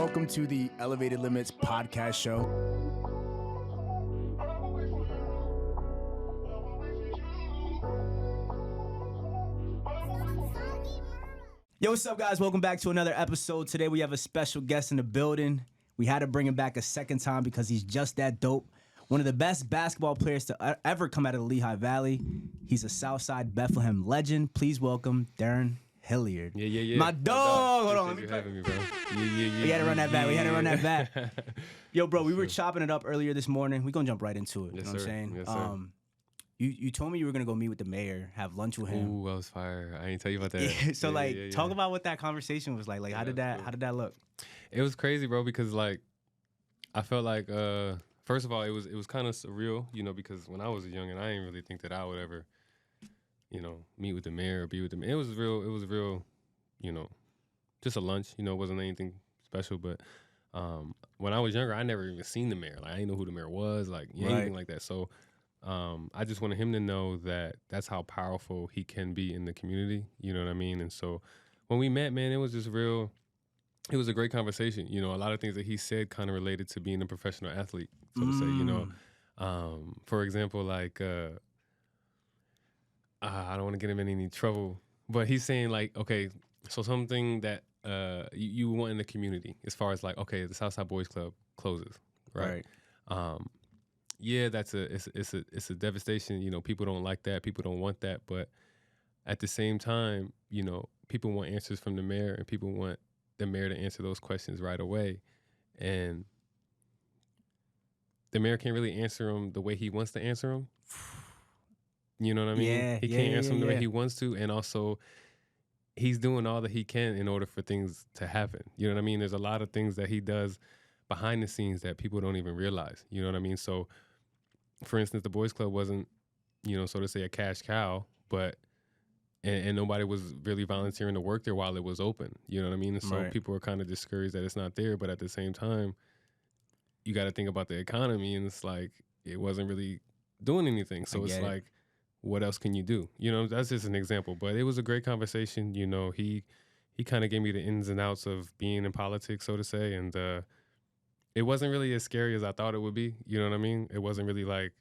welcome to the Elevated Limits podcast show. Yo, what's up, guys? Welcome back to another episode. Today we have a special guest in the building. We had to bring him back a second time because he's just that dope. One of the best basketball players to ever come out of the Lehigh Valley. He's a Southside Bethlehem legend. Please welcome Darrun Hilliard. Yeah. My dog. Hold on. Let me having me, bro. We had to run that back. Yo, bro, we were chopping it up earlier this morning. We're going to jump right into it. Yes, you know what I'm saying? Yes, sir. You told me you were going to go meet with the mayor, have lunch with him. Ooh, I was fire. I didn't tell you about that. Yeah, so, talk about what that conversation was like. Like, how did that look? It was crazy, bro, because, like, I felt like, first of all, it was kind of surreal, you know, because when I was young and I didn't really think that I would ever, you know, meet with the mayor or be with the mayor. It was real, you know, just a lunch, you know, it wasn't anything special. But when I was younger, I never even seen the mayor. Like, I didn't know who the mayor was, like, anything like that. So I just wanted him to know that that's how powerful he can be in the community, you know what I mean? And so when we met, man, it was just real. It was a great conversation. You know, a lot of things that he said kind of related to being a professional athlete, so to say, you know. For example, like, I don't want to get him in any trouble, but he's saying, like, okay, so something that you want in the community as far as, like, okay, the Southside Boys Club closes, right? Yeah, it's a devastation. You know, people don't like that. People don't want that. But at the same time, you know, people want answers from the mayor, and people want the mayor to answer those questions right away. And the mayor can't really answer them the way he wants to answer them. You know what I mean? He can't answer them the way he wants to. And also, he's doing all that he can in order for things to happen. You know what I mean? There's a lot of things that he does behind the scenes that people don't even realize. You know what I mean? So, for instance, the Boys Club wasn't, you know, so to say, a cash cow, but and nobody was really volunteering to work there while it was open. You know what I mean? And so people were kind of discouraged that it's not there, but at the same time, you got to think about the economy, and it's like it wasn't really doing anything. So it's like, what else can you do? You know, that's just an example. But it was a great conversation. You know, he kind of gave me the ins and outs of being in politics, so to say, and it wasn't really as scary as I thought it would be. You know what I mean? It wasn't really like,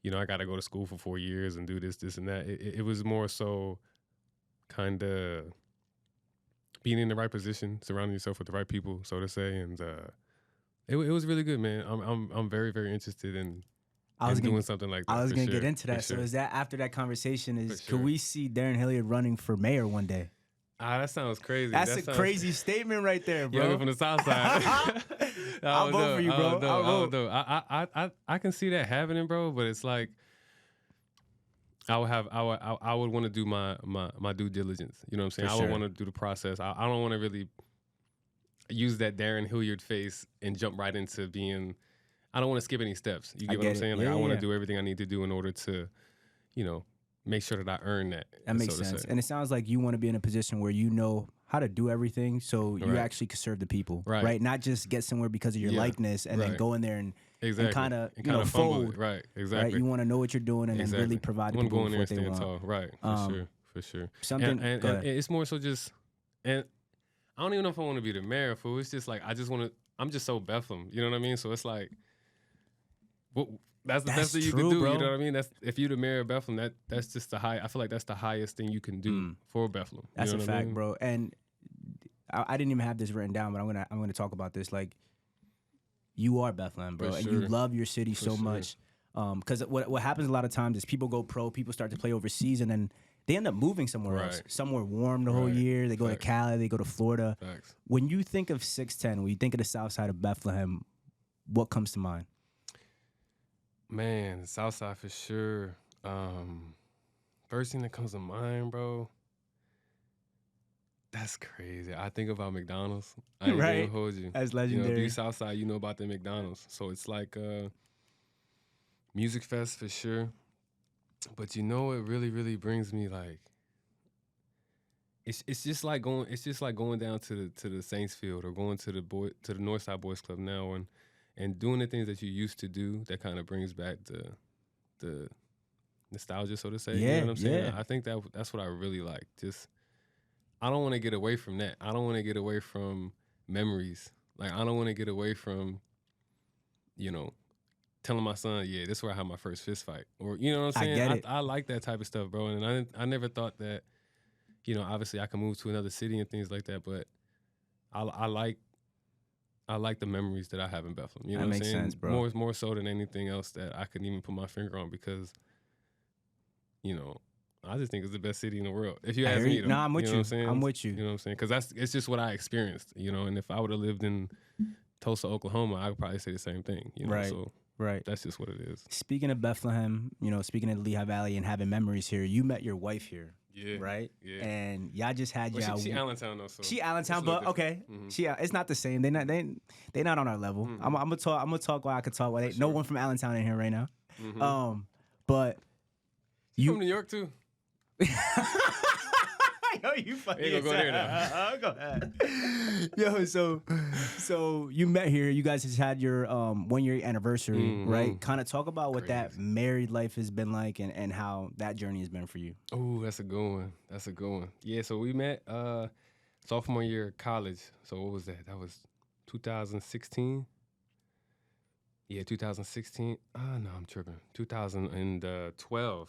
you know, I got to go to school for 4 years and do this, and that. It was more so kind of being in the right position, surrounding yourself with the right people, so to say, and it was really good, man. I'm very, very interested in doing something like that. I was gonna get into that. So is that after that conversation? Could we see Darrun Hilliard running for mayor one day? That sounds crazy. That's a crazy statement right there, bro. You're from the South Side. I'll vote for you, bro. I can see that happening, bro. But it's like I would want to do my due diligence. You know what I'm saying? I would want to do the process. I don't want to really use that Darrun Hilliard face and jump right into being. I don't want to skip any steps. You get what I'm saying? Like, I want to do everything I need to do in order to, you know, make sure that I earn that. That makes sense. And it sounds like you want to be in a position where you know how to do everything, so you actually can serve the people, right? Not just get somewhere because of your likeness and then go in there and kind of fold. Right, exactly. Right? You want to know what you're doing and then really provide the people with what they want. Tall. Right, for sure. Something. And it's more so just, and I don't even know if I want to be the mayor, fool. It's just like, I just want to, I'm just so Bethlehem, you know what I mean? So it's like, that's the best that you can do, bro. You know what I mean? That's, if you're the mayor of Bethlehem, that's just I feel like that's the highest thing you can do for Bethlehem. That's a fact, bro. And I didn't even have this written down, but I'm gonna talk about this. Like, you are Bethlehem, bro, and you love your city so much. Because what happens a lot of times is people go pro, people start to play overseas, and then they end up moving somewhere else, somewhere warm the whole year. They go to Cali, they go to Florida. When you think of 610, when you think of the South Side of Bethlehem, what comes to mind? Man, the South Side for sure. First thing that comes to mind, bro. That's crazy. I think about McDonald's. I ain't gonna hold you. That's legendary. You know, if you South Side, you know about the McDonald's. So it's like Music Fest for sure. But you know, it really, really brings me like. It's just like going down to the Saints Field or going to the Northside Boys Club now and doing the things that you used to do that kind of brings back the nostalgia, so to say. You know what I'm saying? I think that's what I really like. Just, I don't want to get away from that. I don't want to get away from memories Like, I don't want to get away from, you know, telling my son, yeah, this is where I had my first fist fight. Or, you know what I'm saying? I get it. I like that type of stuff, bro. And I never thought that, you know, obviously I can move to another city and things like that, but I like the memories that I have in Bethlehem. You know what I'm saying? Sense, bro. More so than anything else that I couldn't even put my finger on, because, you know, I just think it's the best city in the world. If you ask me, though. No, I'm with you. Know what I'm saying? I'm with you. You know what I'm saying? Because it's just what I experienced, you know. And if I would have lived in Tulsa, Oklahoma, I would probably say the same thing. You know? Right. So that's just what it is. Speaking of Bethlehem, you know, speaking of the Lehigh Valley and having memories here, you met your wife here. Yeah. Right? Yeah. And y'all just had y'all. She Allentown though. So she Allentown, but okay. Mm-hmm. It's not the same. They not on our level. Mm-hmm. I'm gonna talk while I can talk. No one from Allentown in here right now. Mm-hmm. But you from New York too. Yo, you funny. Ain't gonna go there now. Go ahead. Yo, so you met here. You guys just had your 1 year anniversary, right? Kind of talk about what that married life has been like and how that journey has been for you. Oh, that's a good one. Yeah, so we met sophomore year of college. So what was that? That was 2016. Yeah, 2016. Oh no, I'm tripping. 2012,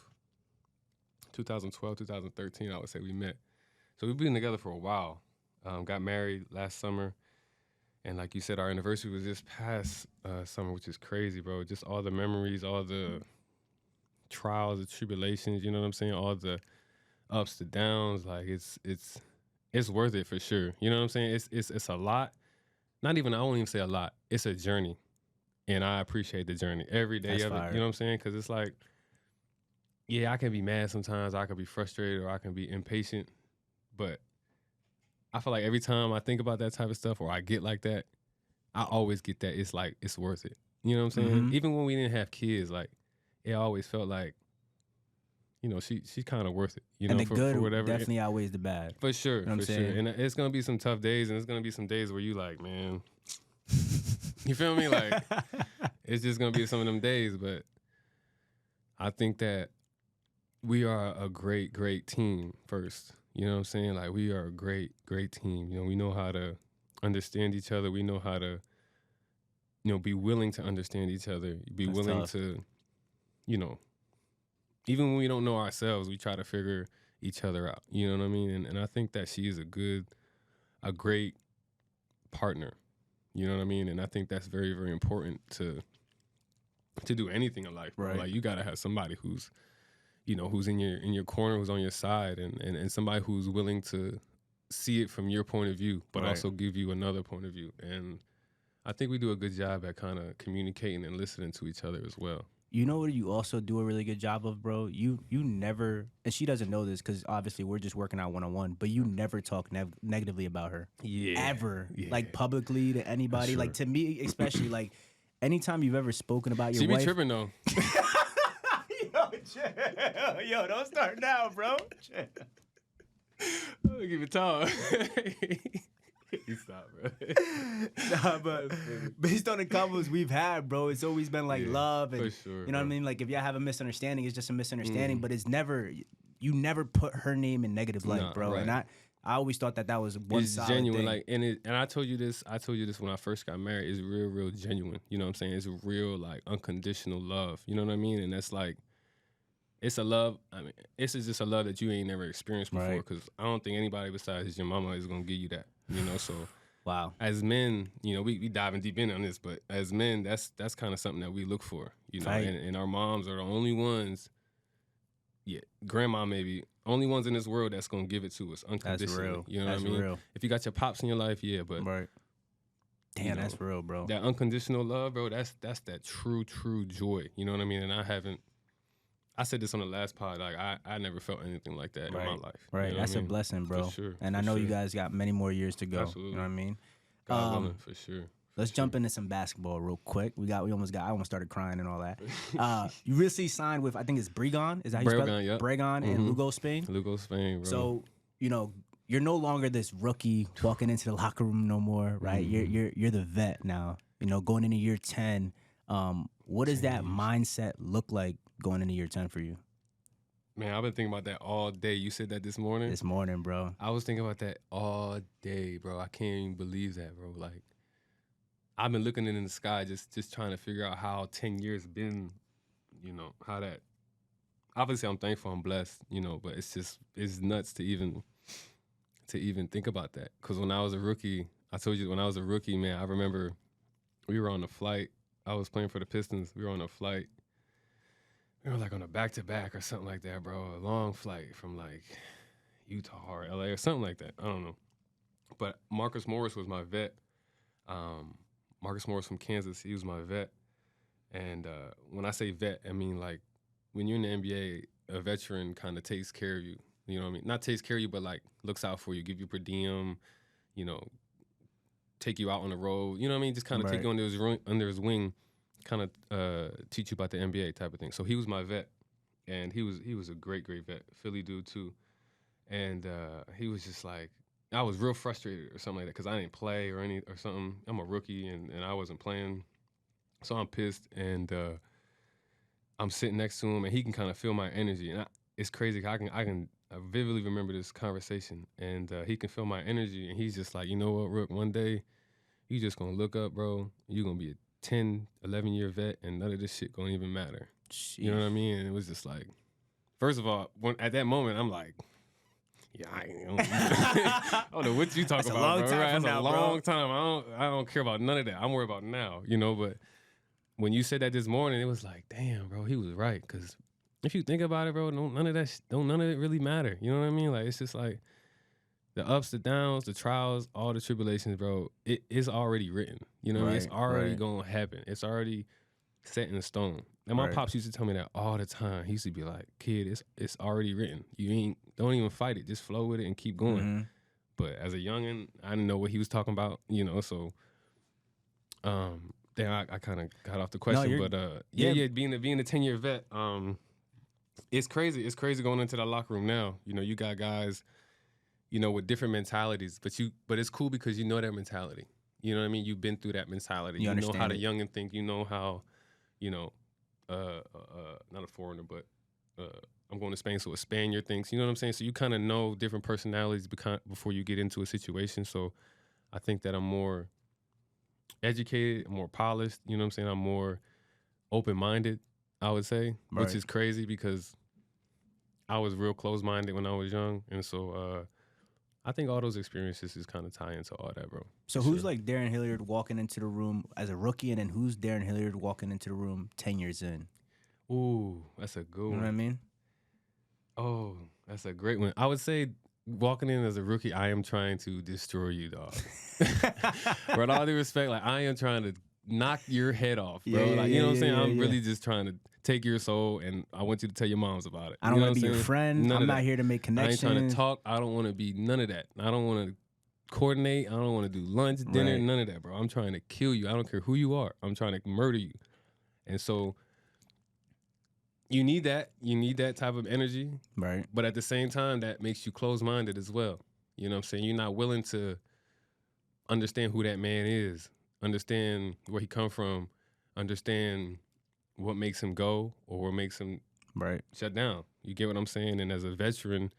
2013, I would say we met. So we've been together for a while. Got married last summer. And like you said, our anniversary was this past summer, which is crazy, bro. Just all the memories, all the trials, the tribulations, you know what I'm saying? All the ups, the downs. Like it's worth it for sure. You know what I'm saying? It's a lot. I won't even say a lot. It's a journey. And I appreciate the journey every day of it. You know what I'm saying? Because it's like, yeah, I can be mad sometimes. I can be frustrated or I can be impatient. But I feel like every time I think about that type of stuff or I get like that, I always get that it's like, it's worth it. You know what I'm saying? Mm-hmm. Even when we didn't have kids, like, it always felt like, you know, she's kind of worth it. You know, and the good for whatever. Definitely outweighs the bad. For sure, you know for sure. And it's going to be some tough days, and it's going to be some days where you like, man, you feel me? Like, it's just going to be some of them days. But I think that we are a great, great team first. You know what I'm saying? Like, we are a great, great team. You know, we know how to understand each other. We know how to, you know, be willing to understand each other. Be That's willing tough. To, you know, even when we don't know ourselves, we try to figure each other out. You know what I mean? And I think that she is a great partner. You know what I mean? And I think that's very, very important to do anything in life. Right. Like, you got to have somebody who's, you know, who's in your corner, who's on your side, and somebody who's willing to see it from your point of view, but also give you another point of view. And I think we do a good job at kind of communicating and listening to each other as well. You know what you also do a really good job of, bro? You never, and she doesn't know this because obviously we're just working out one-on-one, but you never talk negatively about her. Yeah. Ever. Yeah. Like, publicly to anybody. Sure. Like, to me especially, like, anytime you've ever spoken about your wife. She be tripping, though. Yo, don't start now, bro. I'll give it time. You stop, bro. Nah, but based on the combos we've had, bro, it's always been like love and for sure, you know what I mean? Like, if y'all have a misunderstanding, it's just a misunderstanding, but it's never, you never put her name in negative light, bro. Right. And I always thought that was one it's solid genuine, thing. like, and I told you this when I first got married. It's real, real genuine. You know what I'm saying? It's real, like, unconditional love. You know what I mean? And that's like, it's a love. I mean, it's just a love that you ain't never experienced before. Because I don't think anybody besides your mama is gonna give you that. You know, so wow. As men, you know, we diving deep in on this, but as men, that's kind of something that we look for. You know, and our moms are the only ones. Yeah, grandma maybe only ones in this world that's gonna give it to us unconditionally. That's real. You know that's what I mean? Real. If you got your pops in your life, yeah, but damn, you know, that's real, bro. That unconditional love, bro. That's that true joy. You know what I mean? And I said this on the last pod. Like, I never felt anything like that in my life. Right, you know that's a blessing, bro. For sure. And I know you guys got many more years to go. Absolutely. You know what I mean? God willing, for sure. Let's jump into some basketball real quick. I almost started crying and all that. You recently signed with, I think it's Bregon. Is that how you spell it? Yep. Bregon and Lugo, Spain. Lugo, Spain, bro. So, you know, you're no longer this rookie walking into the locker room no more, right? You're the vet now. You know, going into year 10. What does that mindset look like going into year 10 for you? Man, I've been thinking about that all day. You said that this morning? This morning, bro. I was thinking about that all day, bro. I can't even believe that, bro. Like, I've been looking in the sky, just trying to figure out how 10 years been, you know, how that. Obviously, I'm thankful, I'm blessed, you know, but it's nuts to even think about that. Because when I was a rookie, I told you when I was a rookie, man, I remember we were on a flight. I was playing for the Pistons. We were on a flight. We were like on a back-to-back or something like that, bro. A long flight from like Utah or LA or something like that. I don't know. But Marcus Morris was my vet. Marcus Morris from Kansas, he was my vet. And when I say vet, I mean like when you're in the NBA, a veteran kind of takes care of you. You know what I mean? Not takes care of you, but like looks out for you, give you per diem, you know, take you out on the road. You know what I mean? Just kind of take you under his wing, kind of teach you about the NBA type of thing. So he was my vet, and he was a great vet, Philly dude too. And he was just like, I was real frustrated or something like that because I didn't play or something. I'm a rookie and I wasn't playing, so I'm pissed. And I'm sitting next to him, and he can kind of feel my energy. And it's crazy. I vividly remember this conversation, and he can feel my energy, and he's just like, you know what, Rook, one day you just gonna look up, bro. You're gonna be a 10, 11-year vet, and none of this shit gonna even matter. Jeez. You know what I mean? And it was just like, first of all, at that moment, I'm like, yeah, I don't know what you talking about, bro. That's a long time. I don't care about none of that. I'm worried about now, you know. But when you said that this morning, it was like, damn, bro, he was right. Because if you think about it, bro, none of it really matter. You know what I mean? Like, it's just like the ups, the downs, the trials, all the tribulations, bro. It's already written. You know what I mean? It's already gonna happen. It's already set in stone. And my pops used to tell me that all the time. He used to be like, kid, it's already written. Don't even fight it. Just flow with it and keep going. Mm-hmm. But as a youngin', I didn't know what he was talking about, you know, so then I kind of got off the question. No, but being a 10-year vet, it's crazy. It's crazy going into that locker room now. You know, you got guys, you know, with different mentalities, but it's cool because you know their mentality. You know what I mean? You've been through that mentality. You know how the youngin' think. You know how, you know, not a foreigner, but I'm going to Spain, so a Spaniard thinks. You know what I'm saying? So you kind of know different personalities before you get into a situation. So I think that I'm more educated, more polished. You know what I'm saying? I'm more open-minded, I would say, which is crazy because I was real closed-minded when I was young. And so I think all those experiences is kind of tie into all that, bro. So who's like Darrun Hilliard walking into the room as a rookie, and then who's Darrun Hilliard walking into the room 10 years in? Ooh, that's a good one. You know what I mean? Oh, that's a great one. I would say walking in as a rookie, I am trying to destroy you, dog. With all due respect, like I am trying to knock your head off, bro. You know what I'm saying? I'm really just trying to take your soul, and I want you to tell your moms about it. I don't want to be your friend. I'm not here to make connections. I ain't trying to talk. I don't want to be none of that. I don't want to coordinate. I don't want to do lunch, dinner, none of that, bro. I'm trying to kill you. I don't care who you are. I'm trying to murder you. And so you need that. You need that type of energy. Right. But at the same time, that makes you closed-minded as well. You know what I'm saying? You're not willing to understand who that man is, understand where he come from, understand what makes him go or what makes him shut down. You get what I'm saying? And as a veteran,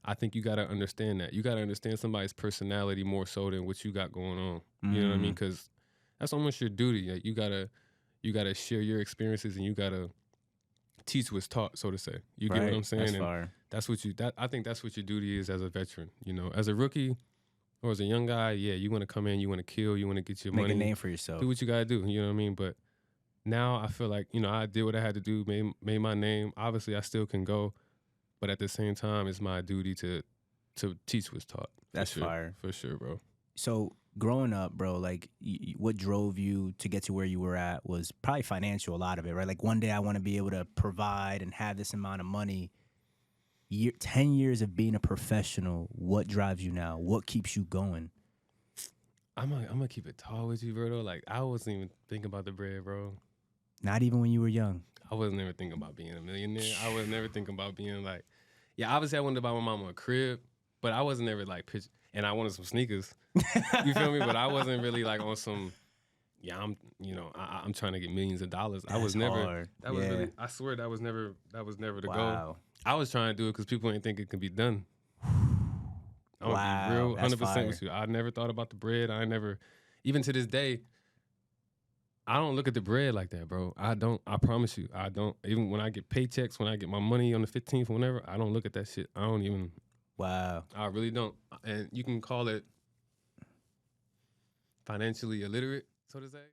I think you got to understand that. You got to understand somebody's personality more so than what you got going on. You know what I mean? Because that's almost your duty. Like, you gotta share your experiences, and you got to teach what's taught, so to say. You get what I'm saying? That's I think that's what your duty is as a veteran. You know, as a rookie or as a young guy, yeah, you want to come in, you want to kill, you want to get your money. Make a name for yourself. Do what you got to do, you know what I mean? But now I feel like, you know, I did what I had to do, made my name. Obviously, I still can go, but at the same time, it's my duty to teach what's taught. That's fire. For sure, bro. So growing up, bro, like what drove you to get to where you were at was probably financial, a lot of it, right? Like one day I want to be able to provide and have this amount of money. 10 years of being a professional, what drives you now? What keeps you going? I'm gonna keep it tall with you, bro. Though. Like, I wasn't even thinking about the bread, bro. Not even when you were young? I wasn't ever thinking about being a millionaire. I was never thinking about being like, yeah, obviously I wanted to buy my mama a crib, but I wasn't ever like, and I wanted some sneakers. You feel me? But I wasn't really like on some, yeah, I'm trying to get millions of dollars. That's I was never, hard. that was really, I swear that was never the goal. I was trying to do it because people didn't think it could be done. I'm gonna be real 100% with you. I never thought about the bread. I never, even to this day, I don't look at the bread like that, bro. I don't. I promise you, I don't. Even when I get paychecks, when I get my money on the 15th or whenever, I don't look at that shit. I don't even. Wow. I really don't. And you can call it financially illiterate, so to say.